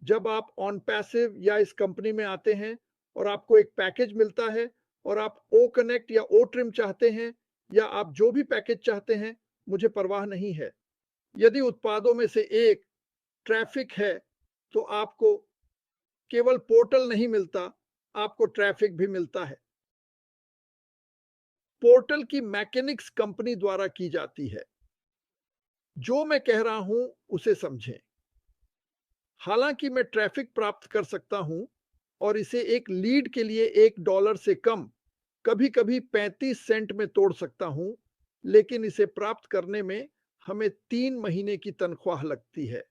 जब आप on passive या इस कंपनी में आते हैं और आपको एक पैकेज मिलता है और आप ओ कनेक्ट या ओ ट्रिम चाहते हैं या आप जो भी पैकेज चाहते हैं, मुझे परवाह नहीं है। यदि उत्पादों में से एक ट्रैफिक है, तो आपको केवल पोर्टल नहीं मिलता, आपको ट्रैफिक भी मिलता है। पोर्टल की मैकेनिक्स कंपनी द्वारा की जाती है। जो मैं कह रहा हूं उसे समझें। हालांकि मैं ट्रैफिक प्राप्त कर सकता हूं और इसे एक लीड के लिए $1 से कम, कभी कभी 35 सेंट में तोड़ सकता हूं, लेकिन इसे प्राप्त करने में हमें 3 महीने की तनख्वाह लगती है।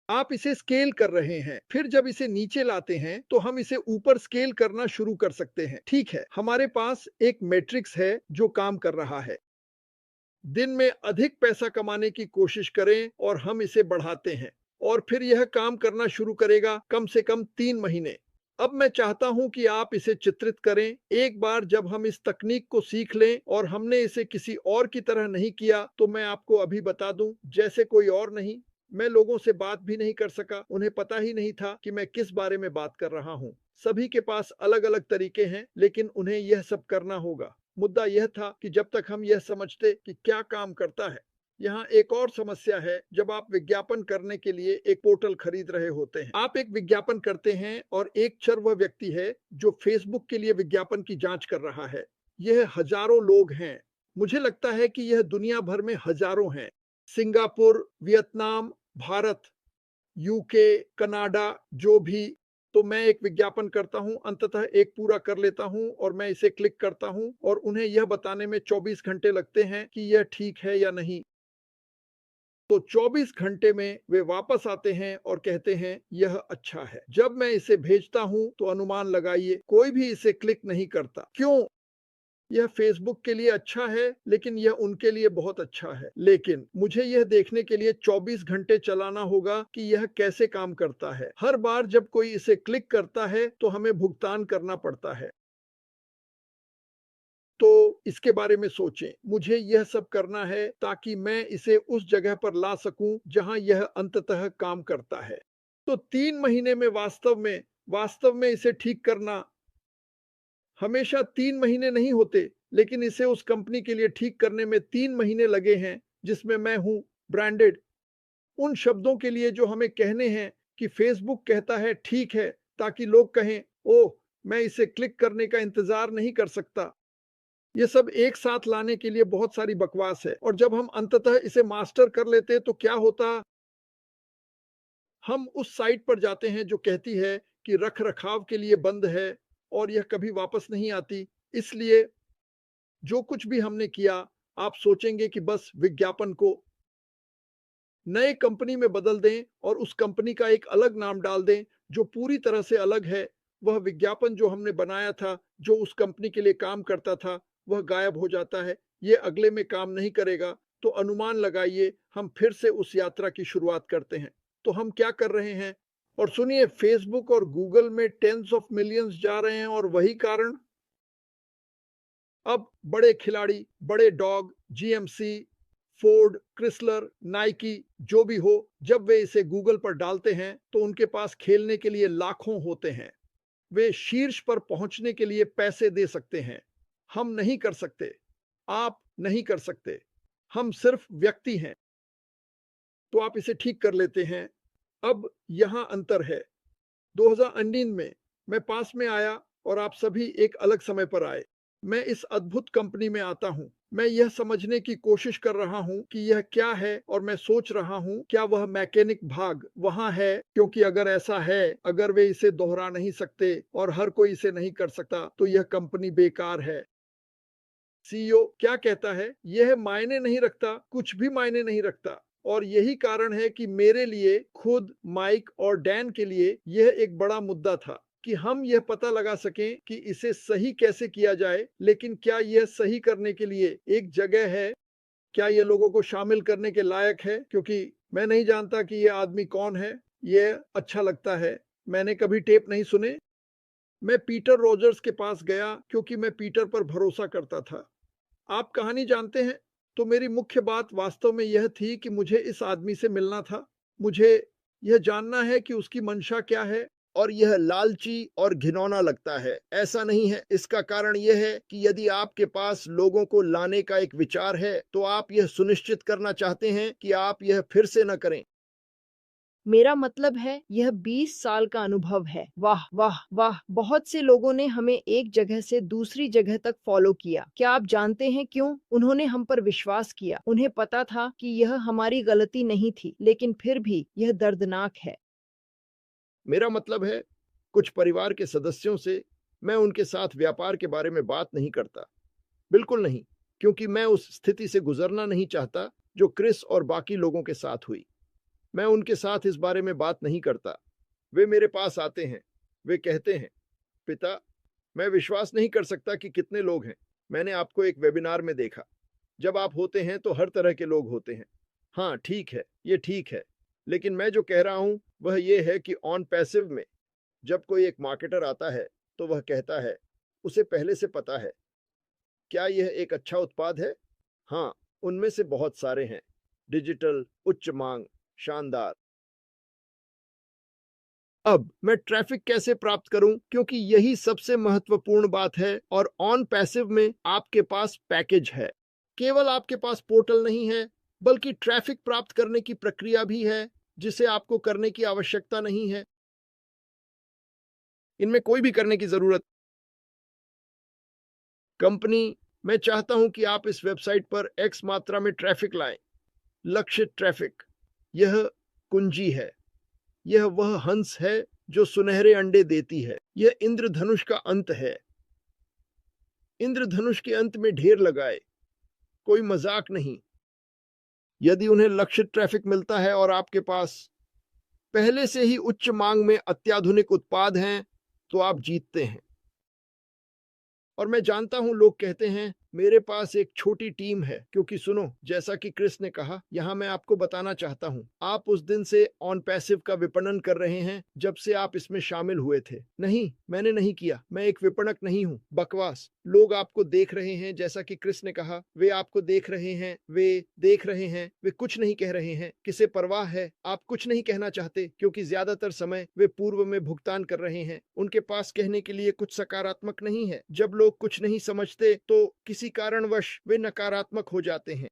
आप इसे स्केल कर रहे हैं, फिर जब इसे नीचे लाते हैं तो हम इसे ऊपर स्केल करना शुरू कर सकते हैं। ठीक है, हमारे पास एक मैट्रिक्स है जो काम कर रहा है। दिन में अधिक पैसा कमाने की कोशिश करें और हम इसे बढ़ाते हैं और फिर यह काम करना शुरू करेगा कम से कम 3 महीने। अब मैं चाहता हूं कि आप इसे चित्रित करें। एक बार जब हम इस तकनीक को सीख लें और हमने इसे किसी और की तरह नहीं किया, तो मैं आपको अभी बता दूं, जैसे कोई और नहीं। मैं लोगों से बात भी नहीं कर सका, उन्हें पता ही नहीं था कि मैं किस बारे में बात कर रहा हूं। सभी के पास अलग अलग तरीके हैं, लेकिन उन्हें यह सब करना होगा। मुद्दा यह था कि जब तक हम यह समझते कि क्या काम करता है। यहाँ एक और समस्या है। जब आप विज्ञापन करने के लिए एक पोर्टल खरीद रहे होते हैं, आप एक विज्ञापन करते हैं और एक चर वह व्यक्ति है जो फेसबुक के लिए विज्ञापन की जांच कर रहा है। यह हजारों लोग हैं। मुझे लगता है कि यह दुनिया भर में हजारों हैं। Singapore, Vietnam, Bharat, UK, Canada, जो भी। तो मैं एक विज्ञापन करता हूं, अंततः एक पूरा कर लेता हूं और मैं इसे क्लिक करता हूं और उन्हें यह बताने में 24 घंटे लगते हैं कि यह ठीक है या नहीं। तो 24 घंटे में वे वापस आते हैं और कहते हैं यह अच्छा है। जब मैं इसे भेजता हूं तो अनुमान लगाइए, कोई भी इसे क्लिक नहीं करता। क्यों? यह फेसबुक के लिए अच्छा है, लेकिन यह उनके लिए बहुत अच्छा है। लेकिन मुझे यह देखने के लिए 24 घंटे चलाना होगा कि यह कैसे काम करता है। हर बार जब कोई इसे क्लिक करता है तो हमें भुगतान करना पड़ता है। तो इसके बारे में सोचें। मुझे यह सब करना है ताकि मैं इसे उस जगह पर ला सकूं जहां यह अंततः काम करता है। तो 3 महीने में वास्तव में इसे ठीक करना, हमेशा 3 महीने नहीं होते, लेकिन इसे उस कंपनी के लिए ठीक करने में 3 महीने लगे हैं जिसमें मैं हूं ब्रांडेड। उन शब्दों के लिए जो हमें कहने हैं कि फेसबुक कहता है ठीक है, ताकि लोग कहें ओह, मैं इसे क्लिक करने का इंतजार नहीं कर सकता। ये सब एक साथ लाने के लिए बहुत सारी बकवास है। और जब हम अंततः इसे मास्टर कर लेते तो क्या होता? हम उस साइट पर जाते हैं जो कहती है कि रख रखाव के लिए बंद है और यह कभी वापस नहीं आती। इसलिए जो कुछ भी हमने किया, आप सोचेंगे कि बस विज्ञापन को नए कंपनी में बदल दें और उस कंपनी का एक अलग नाम डाल दें जो पूरी तरह से अलग है। वह विज्ञापन जो हमने बनाया था, जो उस कंपनी के लिए काम करता था, वह गायब हो जाता है। ये अगले में काम नहीं करेगा। तो अनुमान लगाइए, हम फिर से उस यात्रा की शुरुआत करते हैं। तो हम क्या कर रहे हैं? और सुनिए, फेसबुक और गूगल में टेंस ऑफ मिलियंस जा रहे हैं और वही कारण। अब बड़े खिलाड़ी, बड़े dog, GMC, Ford, Chrysler, Nike, जो भी हो, जब वे इसे गूगल पर डालते हैं तो उनके पास खेलने के लिए लाखों होते हैं। वे शीर्ष पर पहुंचने के लिए पैसे दे सकते हैं। हम नहीं कर सकते। आप नहीं कर सकते। हम सिर्फ व्यक्ति हैं। तो आप इसे ठीक कर लेते हैं। अब यहां अंतर है। 2019 में मैं पास में आया और आप सभी एक अलग समय पर आए। मैं इस अद्भुत कंपनी में आता हूं। मैं यह समझने की कोशिश कर रहा हूं कि यह क्या है और मैं सोच रहा हूं क्या वह मैकेनिक भाग वहां है, क्योंकि अगर ऐसा है, अगर वे इसे दोहरा नहीं सकते और हर कोई इसे नहीं कर सकता, तो यह कंपनी बेकार है। सीईओ क्या कहता है यह मायने नहीं रखता, कुछ भी मायने नहीं रखता। और यही कारण है कि मेरे लिए, खुद माइक और डैन के लिए, यह एक बड़ा मुद्दा था कि हम यह पता लगा सकें कि इसे सही कैसे किया जाए। लेकिन क्या यह सही करने के लिए एक जगह है? क्या यह लोगों को शामिल करने के लायक है? क्योंकि मैं नहीं जानता कि यह आदमी कौन है। यह अच्छा लगता है। मैंने कभी टेप नहीं सुने। मैं पीटर रॉजर्स के पास गया क्योंकि मैं पीटर पर भरोसा करता था। आप कहानी जानते हैं। तो मेरी मुख्य बात वास्तव में यह थी कि मुझे इस आदमी से मिलना था। मुझे यह जानना है कि उसकी मंशा क्या है, और यह लालची और घिनौना लगता है। ऐसा नहीं है। इसका कारण यह है कि यदि आपके पास लोगों को लाने का एक विचार है, तो आप यह सुनिश्चित करना चाहते हैं कि आप यह फिर से न करें। मेरा मतलब है यह 20 साल का अनुभव है। वाह वाह वाह! बहुत से लोगों ने हमें एक जगह से दूसरी जगह तक फॉलो किया। क्या आप जानते हैं क्यों? उन्होंने हम पर विश्वास किया। उन्हें पता था कि यह हमारी गलती नहीं थी, लेकिन फिर भी यह दर्दनाक है। मेरा मतलब है, कुछ परिवार के सदस्यों से मैं उनके साथ व्यापार के बारे में बात नहीं करता। बिल्कुल नहीं, क्योंकि मैं उस स्थिति से गुजरना नहीं चाहता जो क्रिस और बाकी लोगों के साथ हुई। मैं उनके साथ इस बारे में बात नहीं करता। वे मेरे पास आते हैं। वे कहते हैं, पिता, मैं विश्वास नहीं कर सकता कि कितने लोग हैं। मैंने आपको एक वेबिनार में देखा। जब आप होते हैं तो हर तरह के लोग होते हैं। हाँ, ठीक है, ये ठीक है। लेकिन मैं जो कह रहा हूं वह ये है कि ऑन पैसिव में जब कोई एक मार्केटर आता है, तो वह कहता है, उसे पहले से पता है, क्या यह एक अच्छा उत्पाद है? हाँ, उनमें से बहुत सारे हैं। डिजिटल, उच्च मांग, शानदार। अब मैं ट्रैफिक कैसे प्राप्त करूं, क्योंकि यही सबसे महत्वपूर्ण बात है। और ऑन पैसिव में आपके पास पैकेज है। केवल आपके पास पोर्टल नहीं है, बल्कि ट्रैफिक प्राप्त करने की प्रक्रिया भी है, जिसे आपको करने की आवश्यकता नहीं है। इनमें कोई भी करने की जरूरत। कंपनी, मैं चाहता हूं कि आप इस वेबसाइट पर एक्स मात्रा में ट्रैफिक लाएं। लक्षित ट्रैफिक, यह कुंजी है। यह वह हंस है जो सुनहरे अंडे देती है। यह इंद्रधनुष का अंत है। इंद्रधनुष के अंत में ढेर लगाए। कोई मजाक नहीं। यदि उन्हें लक्षित ट्रैफिक मिलता है और आपके पास पहले से ही उच्च मांग में अत्याधुनिक उत्पाद हैं, तो आप जीतते हैं। और मैं जानता हूं लोग कहते हैं, मेरे पास एक छोटी टीम है, क्योंकि सुनो, जैसा कि क्रिस ने कहा, यहां मैं आपको बताना चाहता हूं, आप उस दिन से ऑन पैसिव का विपणन कर रहे हैं जब से आप इसमें शामिल हुए थे। नहीं, मैंने नहीं किया। मैं एक विपणक नहीं हूं। बकवास। लोग आपको देख रहे हैं, जैसा कि क्रिस ने कहा, वे आपको देख रहे हैं, वे देख रहे हैं, वे कुछ नहीं कह रहे हैं। किसे परवाह है? आप कुछ नहीं कहना चाहते, क्योंकि ज्यादातर समय वे पूर्व में भुगतान कर रहे हैं। उनके पास कहने के लिए कुछ सकारात्मक नहीं है। जब लोग कुछ नहीं समझते, तो किसी कारणवश वे नकारात्मक हो जाते हैं।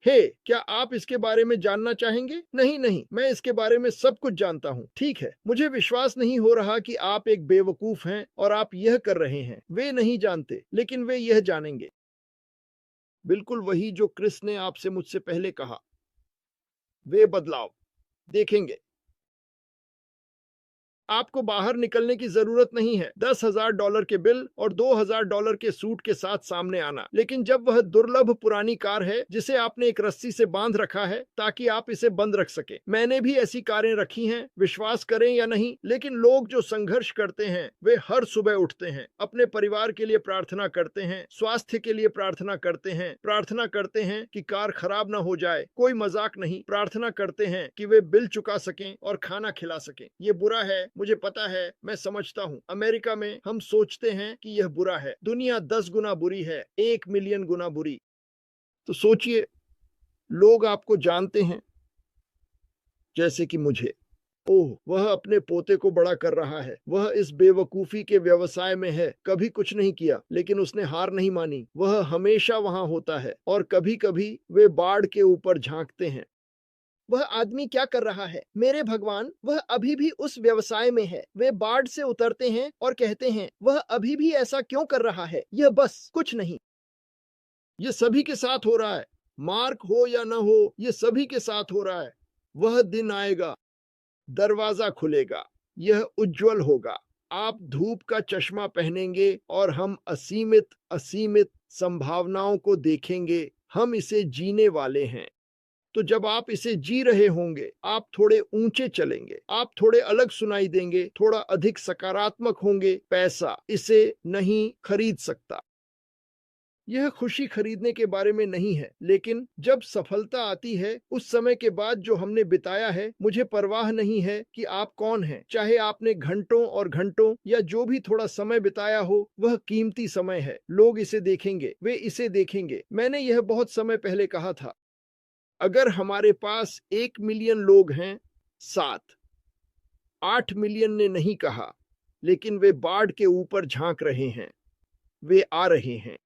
हे, क्या आप इसके बारे में जानना चाहेंगे? नहीं नहीं, मैं इसके बारे में सब कुछ जानता हूँ। ठीक है, मुझे विश्वास नहीं हो रहा कि आप एक बेवकूफ हैं और आप यह कर रहे हैं। वे नहीं जानते, लेकिन वे यह जानेंगे। बिल्कुल वही जो क्रिस ने आपसे मुझसे पहले कहा। वे बदलाव देखेंगे। आपको बाहर निकलने की जरूरत नहीं है। $10,000 के बिल और $2,000 के सूट के साथ सामने आना। लेकिन जब वह दुर्लभ पुरानी कार है जिसे आपने एक रस्सी से बांध रखा है ताकि आप इसे बंद रख सके। मैंने भी ऐसी कारें रखी हैं, विश्वास करें या नहीं, लेकिन लोग जो संघर्ष करते हैं, वे हर सुबह उठते हैं, अपने परिवार के लिए प्रार्थना करते हैं, स्वास्थ्य के लिए प्रार्थना करते हैं कि कार खराब ना हो जाए। कोई मजाक नहीं। प्रार्थना करते हैं कि वे बिल चुका सकें और खाना खिला सकें। ये बुरा है, मुझे पता है, मैं समझता हूँ। अमेरिका में हम सोचते हैं कि यह बुरा है। दुनिया 10 गुना बुरी है, 1 मिलियन गुना बुरी। तो सोचिए, लोग आपको जानते हैं, जैसे कि मुझे। ओह, वह अपने पोते को बड़ा कर रहा है। वह इस बेवकूफी के व्यवसाय में है। कभी कुछ नहीं किया, लेकिन उसने हार नहीं मानी। वह हमेशा वहां होता है, और कभी कभी वे बाढ़ के ऊपर झांकते हैं। वह आदमी क्या कर रहा है? मेरे भगवान, वह अभी भी उस व्यवसाय में है। वे बाढ़ से उतरते हैं और कहते हैं, वह अभी भी ऐसा क्यों कर रहा है? यह बस कुछ नहीं। यह सभी के साथ हो रहा है। मार्क हो या न हो, यह सभी के साथ हो रहा है। वह दिन आएगा, दरवाजा खुलेगा, यह उज्जवल होगा। आप धूप का चश्मा पहनेंगे और हम असीमित असीमित संभावनाओं को देखेंगे। हम इसे जीने वाले हैं। तो जब आप इसे जी रहे होंगे, आप थोड़े ऊंचे चलेंगे, आप थोड़े अलग सुनाई देंगे, थोड़ा अधिक सकारात्मक होंगे। पैसा इसे नहीं खरीद सकता। यह खुशी खरीदने के बारे में नहीं है, लेकिन जब सफलता आती है, उस समय के बाद जो हमने बिताया है, मुझे परवाह नहीं है कि आप कौन हैं। चाहे आपने घंटों और घंटों या जो भी थोड़ा समय बिताया हो, वह कीमती समय है। लोग इसे देखेंगे, वे इसे देखेंगे। मैंने यह बहुत समय पहले कहा था। अगर हमारे पास 1 मिलियन लोग हैं, 7, 8 मिलियन ने नहीं कहा, लेकिन वे बाढ़ के ऊपर झांक रहे हैं, वे आ रहे हैं।